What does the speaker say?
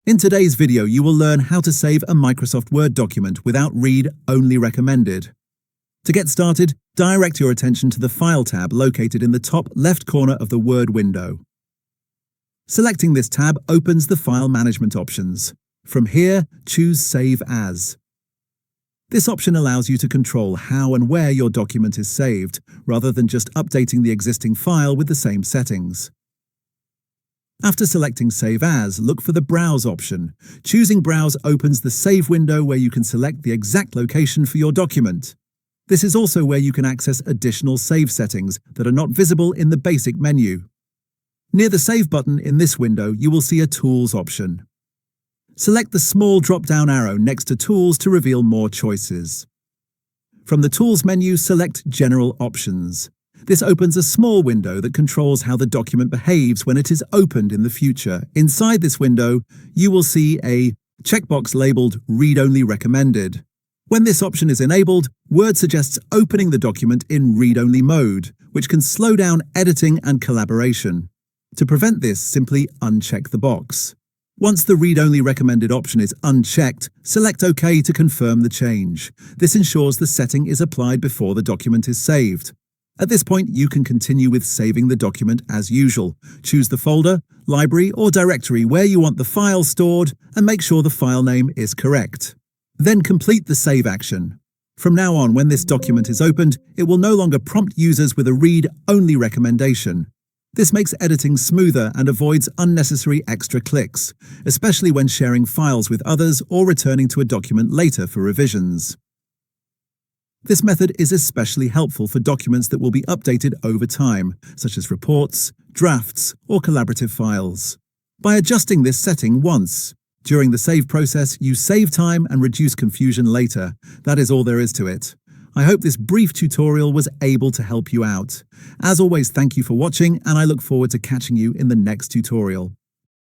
In today's video, you will learn how to save a Microsoft Word document without Read Only Recommended. To get started, direct your attention to the File tab located in the top left corner of the Word window. Selecting this tab opens the File Management options. From here, choose Save As. This option allows you to control how and where your document is saved, rather than just updating the existing file with the same settings. After selecting Save As, look for the Browse option. Choosing Browse opens the Save window where you can select the exact location for your document. This is also where you can access additional save settings that are not visible in the basic menu. Near the Save button in this window, you will see a Tools option. Select the small drop-down arrow next to Tools to reveal more choices. From the Tools menu, select General Options. This opens a small window that controls how the document behaves when it is opened in the future. Inside this window, you will see a checkbox labeled Read Only Recommended. When this option is enabled, Word suggests opening the document in read-only mode, which can slow down editing and collaboration. To prevent this, simply uncheck the box. Once the Read Only Recommended option is unchecked, select OK to confirm the change. This ensures the setting is applied before the document is saved. At this point, you can continue with saving the document as usual. Choose the folder, library, or directory where you want the file stored and make sure the file name is correct. Then complete the save action. From now on, when this document is opened, it will no longer prompt users with a read-only recommendation. This makes editing smoother and avoids unnecessary extra clicks, especially when sharing files with others or returning to a document later for revisions. This method is especially helpful for documents that will be updated over time, such as reports, drafts, or collaborative files. By adjusting this setting once, during the save process, you save time and reduce confusion later. That is all there is to it. I hope this brief tutorial was able to help you out. As always, thank you for watching, and I look forward to catching you in the next tutorial.